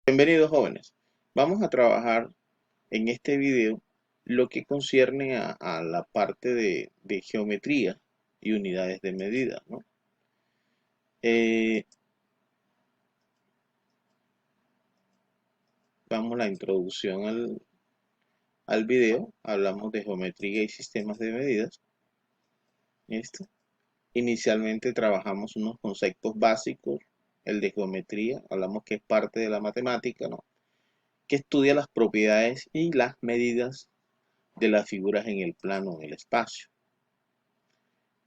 Bienvenidos jóvenes. Vamos a trabajar en este video lo que concierne a la parte de geometría y unidades de medida, ¿no? Eh, Vamos a la introducción al video. Hablamos de geometría y sistemas de medidas. ¿Listo? Inicialmente trabajamos unos conceptos básicos. El de geometría, hablamos que es parte de la matemática, ¿no? Que estudia las propiedades y las medidas de las figuras en el plano, en el espacio.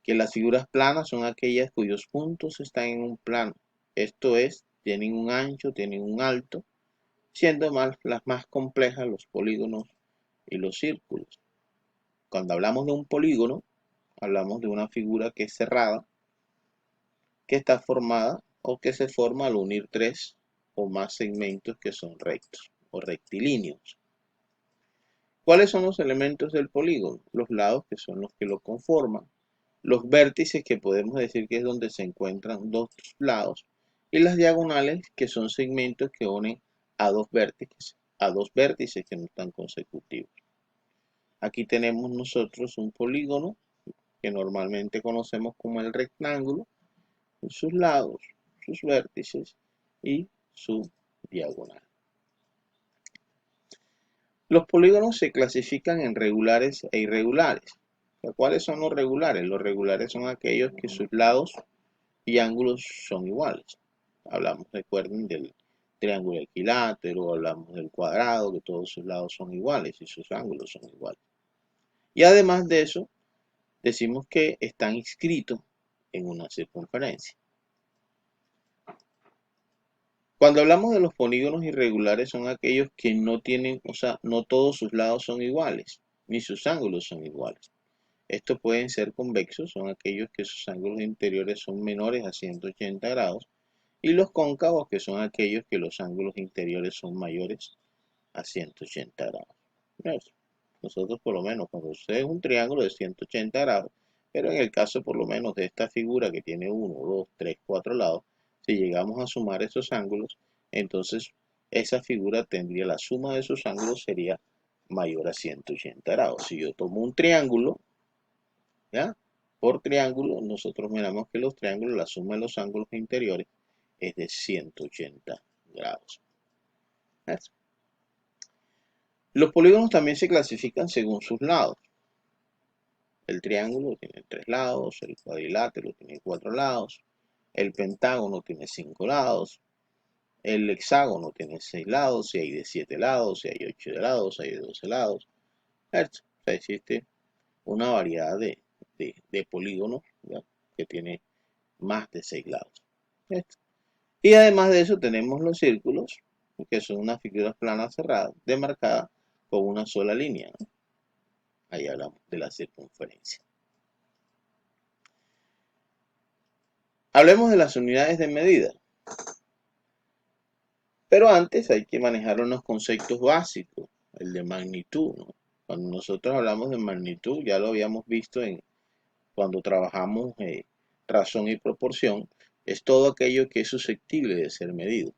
Que las figuras planas son aquellas cuyos puntos están en un plano, esto es, tienen un ancho, tienen un alto, siendo más, las más complejas los polígonos y los círculos. Cuando hablamos de un polígono, hablamos de una figura que es cerrada, que está formada o que se forma al unir tres o más segmentos que son rectos o rectilíneos. ¿Cuáles son los elementos del polígono? Los lados, que son los que lo conforman, los vértices, que podemos decir que es donde se encuentran dos lados, y las diagonales, que son segmentos que unen a dos vértices que no están consecutivos. Aquí tenemos nosotros un polígono que normalmente conocemos como el rectángulo, sus lados, sus vértices y su diagonal. Los polígonos se clasifican en regulares e irregulares. ¿Cuáles son los regulares? Los regulares son aquellos que sus lados y ángulos son iguales. Hablamos, recuerden, del triángulo equilátero, hablamos del cuadrado, que todos sus lados son iguales y sus ángulos son iguales. Y además de eso, decimos que están inscritos en una circunferencia. Cuando hablamos de los polígonos irregulares son aquellos que no tienen, o sea, no todos sus lados son iguales, ni sus ángulos son iguales. Estos pueden ser convexos, son aquellos que sus ángulos interiores son menores a 180 grados, y los cóncavos, que son aquellos que los ángulos interiores son mayores a 180 grados. Nosotros por lo menos, cuando usted es un triángulo de 180 grados, pero en el caso por lo menos de esta figura que tiene 1, 2, 3, 4 lados, si llegamos a sumar esos ángulos, entonces esa figura tendría, la suma de sus ángulos sería mayor a 180 grados. Si yo tomo un triángulo, ¿ya? Por triángulo, nosotros miramos que los triángulos, la suma de los ángulos interiores es de 180 grados. ¿Ves? Los polígonos también se clasifican según sus lados. El triángulo tiene 3 lados, el cuadrilátero tiene 4 lados, el pentágono tiene 5 lados, el hexágono tiene 6 lados, si hay de 7 lados, si hay 8 lados, si hay de 12 lados. ¿Ves? O sea, existe una variedad de polígonos, ¿ya? Que tiene más de 6 lados. ¿Ves? Y además de eso tenemos los círculos, que son unas figuras planas cerradas, demarcadas con una sola línea, ¿no? Ahí hablamos de la circunferencia. Hablemos de las unidades de medida. Pero antes hay que manejar unos conceptos básicos, el de magnitud, ¿no? Cuando nosotros hablamos de magnitud, ya lo habíamos visto cuando trabajamos razón y proporción, es todo aquello que es susceptible de ser medido.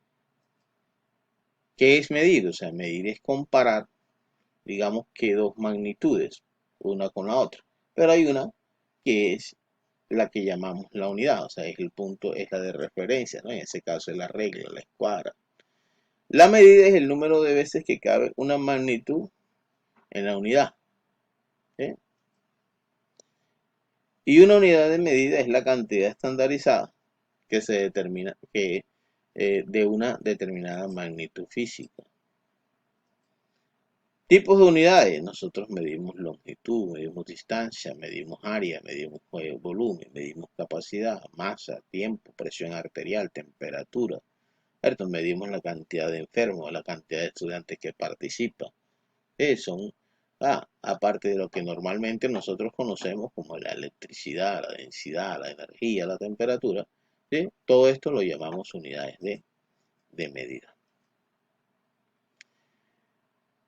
¿Qué es medir? O sea, medir es comparar, digamos que dos magnitudes, una con la otra. Pero hay una que es la que llamamos la unidad, o sea, es el punto, es la de referencia, ¿no? En ese caso es la regla, la escuadra. La medida es el número de veces que cabe una magnitud en la unidad, ¿sí? Y una unidad de medida es la cantidad estandarizada que se determina de una determinada magnitud física. Tipos de unidades. Nosotros medimos longitud, medimos distancia, medimos área, medimos volumen, medimos capacidad, masa, tiempo, presión arterial, temperatura. ¿Cierto? Medimos la cantidad de enfermos, la cantidad de estudiantes que participan. Son, aparte de lo que normalmente nosotros conocemos como la electricidad, la densidad, la energía, la temperatura, ¿sí? Todo esto lo llamamos unidades de medida.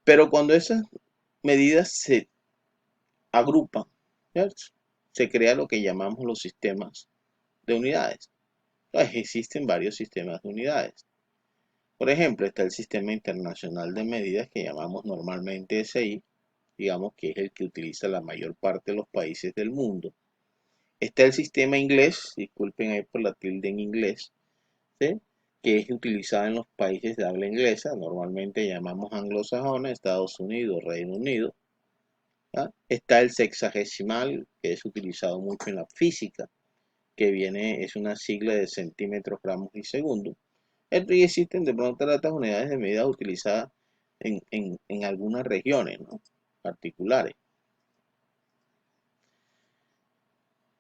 Pero cuando esas medidas se agrupan, ¿cierto? Se crea lo que llamamos los sistemas de unidades. Entonces, existen varios sistemas de unidades. Por ejemplo, está el Sistema Internacional de Medidas que llamamos normalmente SI, digamos que es el que utiliza la mayor parte de los países del mundo. Está el sistema inglés, disculpen ahí por la tilde en inglés, ¿sí? Que es utilizado en los países de habla inglesa, normalmente llamamos anglosajona, Estados Unidos, Reino Unido. ¿Ah? Está el sexagesimal, que es utilizado mucho en la física, que es una sigla de centímetros, gramos y segundos. Y existen de pronto otras unidades de medida utilizadas en algunas regiones, ¿no? Particulares.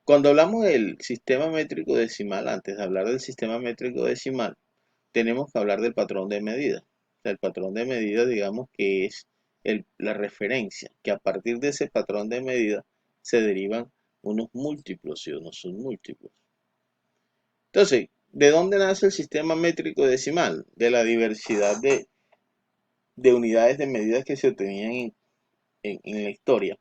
Cuando hablamos del sistema métrico decimal, antes de hablar del sistema métrico decimal, tenemos que hablar del patrón de medida. O sea, el patrón de medida, digamos que es la referencia, que a partir de ese patrón de medida se derivan unos múltiplos y unos submúltiplos. Entonces, ¿de dónde nace el sistema métrico decimal? De la diversidad de unidades de medida que se obtenían en la historia.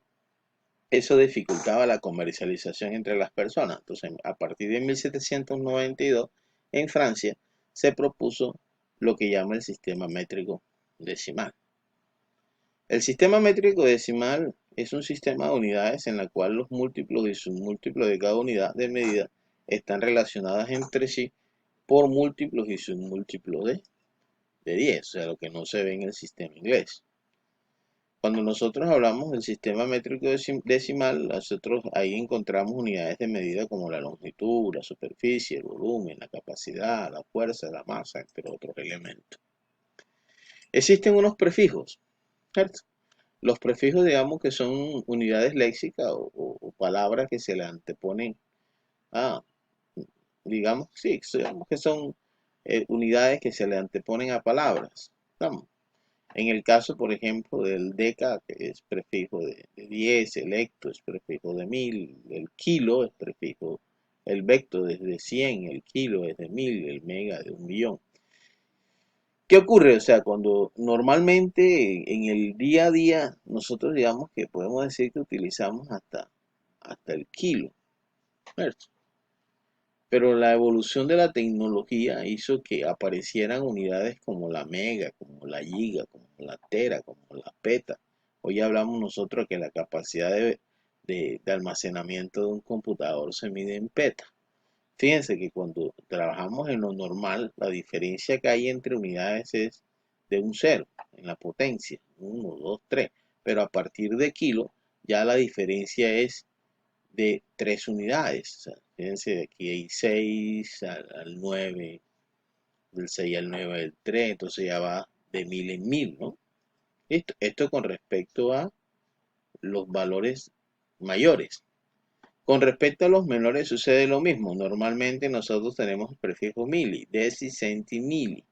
Eso dificultaba la comercialización entre las personas. Entonces, a partir de 1792, en Francia, se propuso lo que llama el sistema métrico decimal. El sistema métrico decimal es un sistema de unidades en la cual los múltiplos y submúltiplos de cada unidad de medida están relacionadas entre sí por múltiplos y submúltiplos de 10, o sea, lo que no se ve en el sistema inglés. Cuando nosotros hablamos del sistema métrico decimal, nosotros ahí encontramos unidades de medida como la longitud, la superficie, el volumen, la capacidad, la fuerza, la masa, entre otros elementos. Existen unos prefijos, ¿cierto? Los prefijos, digamos que son unidades léxicas o palabras que se le anteponen a, digamos, sí, digamos que son unidades que se le anteponen a palabras. ¿Estamos? En el caso, por ejemplo, del deca, que es prefijo de 10, el hecto es prefijo de 1000, el kilo es prefijo, el vecto es de 100, el kilo es de 1000, el mega de 1.000.000. ¿Qué ocurre? O sea, cuando normalmente en el día a día nosotros digamos que podemos decir que utilizamos hasta el kilo, ¿cierto? Pero la evolución de la tecnología hizo que aparecieran unidades como la mega, como la giga, como la tera, como la peta. Hoy hablamos nosotros que la capacidad de almacenamiento de un computador se mide en peta. Fíjense que cuando trabajamos en lo normal, la diferencia que hay entre unidades es de un cero en la potencia, 1, 2, 3. Pero a partir de kilo, ya la diferencia es de 3 unidades. O sea, fíjense, de aquí hay 6 al 9, del 6 al 9 al 3, entonces ya va de 1000 en 1000, ¿no? Esto con respecto a los valores mayores. Con respecto a los menores sucede lo mismo. Normalmente nosotros tenemos el prefijo mili, deci, centi, mili,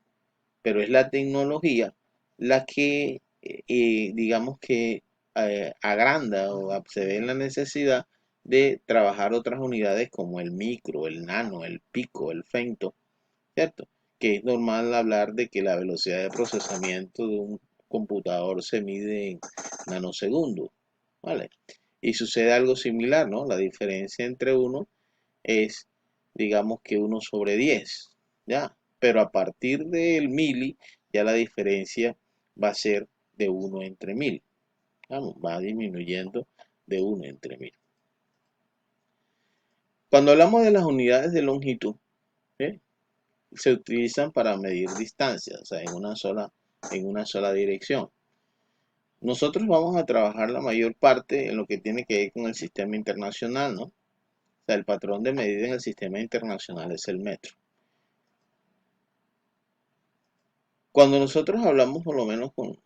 pero es la tecnología la que, digamos que agranda o se ve en la necesidad de trabajar otras unidades como el micro, el nano, el pico, el femto, ¿cierto? Que es normal hablar de que la velocidad de procesamiento de un computador se mide en nanosegundos, ¿vale? Y sucede algo similar, ¿no? La diferencia entre uno es, digamos que 1/10, ¿ya? Pero a partir del mili, ya la diferencia va a ser de 1/1000. Vamos, va disminuyendo de 1/1000. Cuando hablamos de las unidades de longitud, ¿sí? Se utilizan para medir distancias, o sea, en una sola dirección. Nosotros vamos a trabajar la mayor parte en lo que tiene que ver con el sistema internacional, ¿no? O sea, el patrón de medida en el sistema internacional es el metro. Cuando nosotros hablamos por lo menos con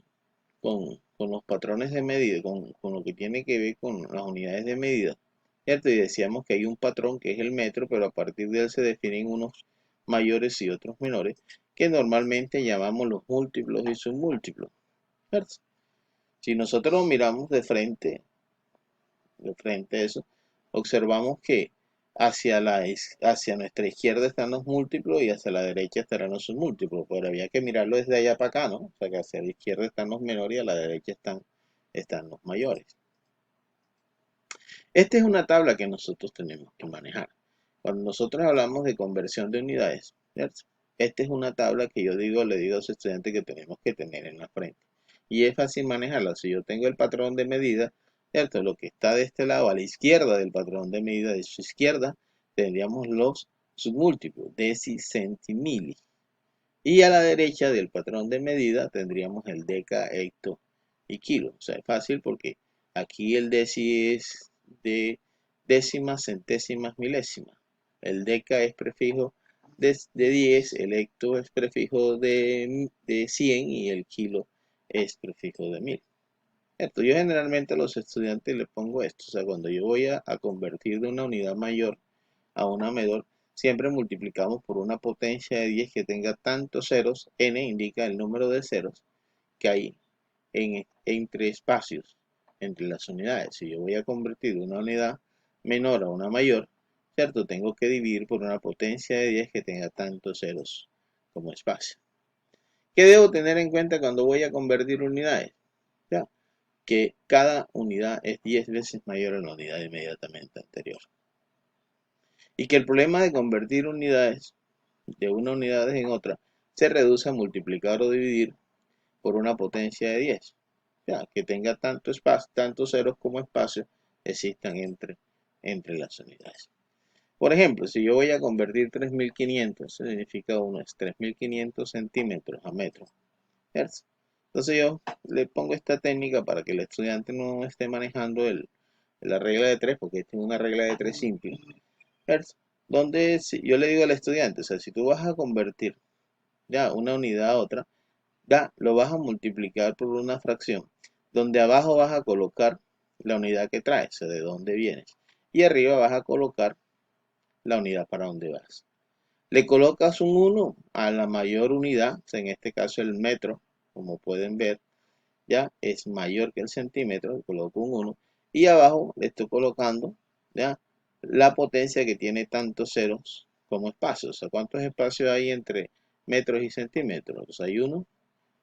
los patrones de medida, con lo que tiene que ver con las unidades de medida, ¿cierto? Y decíamos que hay un patrón que es el metro, pero a partir de él se definen unos mayores y otros menores, que normalmente llamamos los múltiplos y submúltiplos, ¿cierto? Si nosotros miramos de frente a eso, observamos que hacia nuestra izquierda están los múltiplos y hacia la derecha estarán los submúltiplos, pero había que mirarlo desde allá para acá, ¿no? O sea que hacia la izquierda están los menores y a la derecha están los mayores. Esta es una tabla que nosotros tenemos que manejar. Cuando nosotros hablamos de conversión de unidades, ¿cierto? esta es una tabla que yo le digo a los estudiantes que tenemos que tener en la frente. Y es fácil manejarla. Si yo tengo el patrón de medida, ¿cierto? Lo que está de este lado, a la izquierda del patrón de medida, de su izquierda, tendríamos los submúltiplos, deci, centi, mili. Y a la derecha del patrón de medida tendríamos el deca, hecto y kilo. O sea, es fácil porque aquí el deci es de décimas, centésimas, milésimas. El deca es prefijo de 10, el hecto es prefijo de 100 y el kilo es prefijo de 1000. Esto, yo generalmente a los estudiantes les pongo esto. O sea, cuando yo voy a convertir de una unidad mayor a una menor, siempre multiplicamos por una potencia de 10 que tenga tantos ceros. N indica el número de ceros que hay entre espacios entre las unidades. Si yo voy a convertir de una unidad menor a una mayor, ¿cierto? Tengo que dividir por una potencia de 10 que tenga tantos ceros como espacio. ¿Qué debo tener en cuenta cuando voy a convertir unidades? ¿Ya? Que cada unidad es 10 veces mayor a la unidad inmediatamente anterior. Y que el problema de convertir unidades de una unidad en otra se reduce a multiplicar o dividir por una potencia de 10. Ya, que tenga tanto espacio, tantos ceros como espacio existan entre las unidades. Por ejemplo, si yo voy a convertir 3500, eso significa uno es 3500 centímetros a metro. ¿Cierto? Entonces yo le pongo esta técnica para que el estudiante no esté manejando la regla de 3, porque esta es una regla de 3 simple. ¿Cierto? Donde yo le digo al estudiante, o sea, si tú vas a convertir ya una unidad a otra, ya lo vas a multiplicar por una fracción, donde abajo vas a colocar la unidad que traes, o sea, de dónde vienes, y arriba vas a colocar la unidad para donde vas. Le colocas un 1 a la mayor unidad, o sea, en este caso el metro, como pueden ver, ya es mayor que el centímetro, le coloco un 1, y abajo le estoy colocando ya la potencia que tiene tantos ceros como espacios. O sea, ¿cuántos espacios hay entre metros y centímetros? Pues hay 1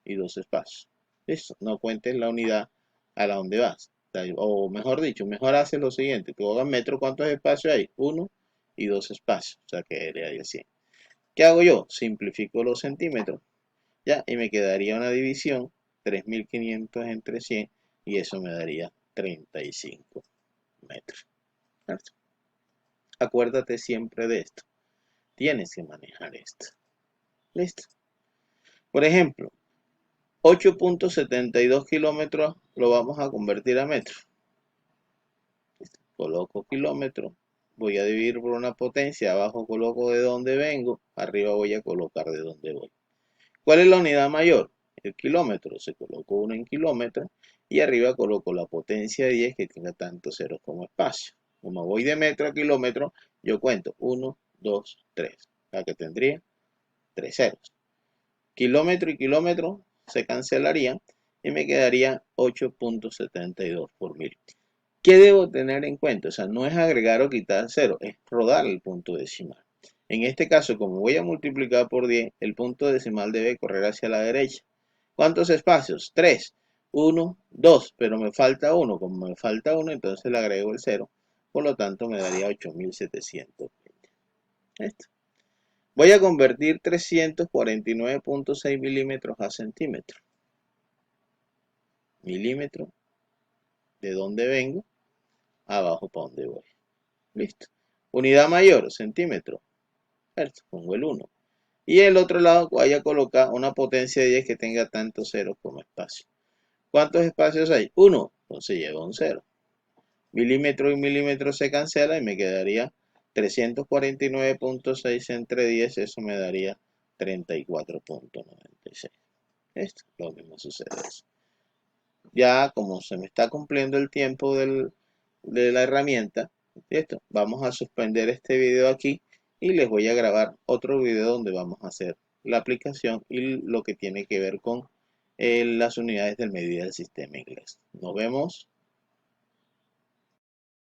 y 2 espacios. Listo, no cuentes la unidad a la donde vas. O mejor dicho, mejor haces lo siguiente, tú hagas metro, ¿cuántos espacios hay? 1 y 2 espacios, o sea que de ahí el 100. ¿Qué hago yo? Simplifico los centímetros, ya, y me quedaría una división, 3500 entre 100, y eso me daría 35 metros. ¿Cierto? Acuérdate siempre de esto. Tienes que manejar esto. ¿Listo? Por ejemplo, 8.72 kilómetros lo vamos a convertir a metros. Coloco kilómetros, voy a dividir por una potencia, abajo coloco de dónde vengo, arriba voy a colocar de dónde voy. ¿Cuál es la unidad mayor? El kilómetro, se colocó 1 en kilómetros y arriba coloco la potencia de 10 que tenga tantos ceros como espacio. Como voy de metro a kilómetro, yo cuento 1, 2, 3, la que tendría 3 ceros. Kilómetro y kilómetro se cancelarían y me quedaría 8.72 por 1000. ¿Qué debo tener en cuenta? O sea, no es agregar o quitar cero, es rodar el punto decimal. En este caso, como voy a multiplicar por 10, el punto decimal debe correr hacia la derecha. ¿Cuántos espacios? 3. 1, 2, pero me falta 1. Como me falta 1, entonces le agrego el 0. Por lo tanto, me daría 8720. Esto. Voy a convertir 349.6 milímetros a centímetros. Milímetro, ¿de dónde vengo? Abajo para donde voy. Listo. Unidad mayor, centímetro. Pongo el 1. Y el otro lado voy a colocar una potencia de 10 que tenga tantos ceros como espacio. ¿Cuántos espacios hay? 1. Entonces lleva un 0. Milímetro y milímetro se cancela y me quedaría 349.6 entre 10. Eso me daría 34.96. Esto, lo mismo sucede eso. Ya como se me está cumpliendo el tiempo de la herramienta, ¿cierto? Vamos a suspender este video aquí y les voy a grabar otro video donde vamos a hacer la aplicación y lo que tiene que ver con las unidades de medida del sistema inglés. Nos vemos.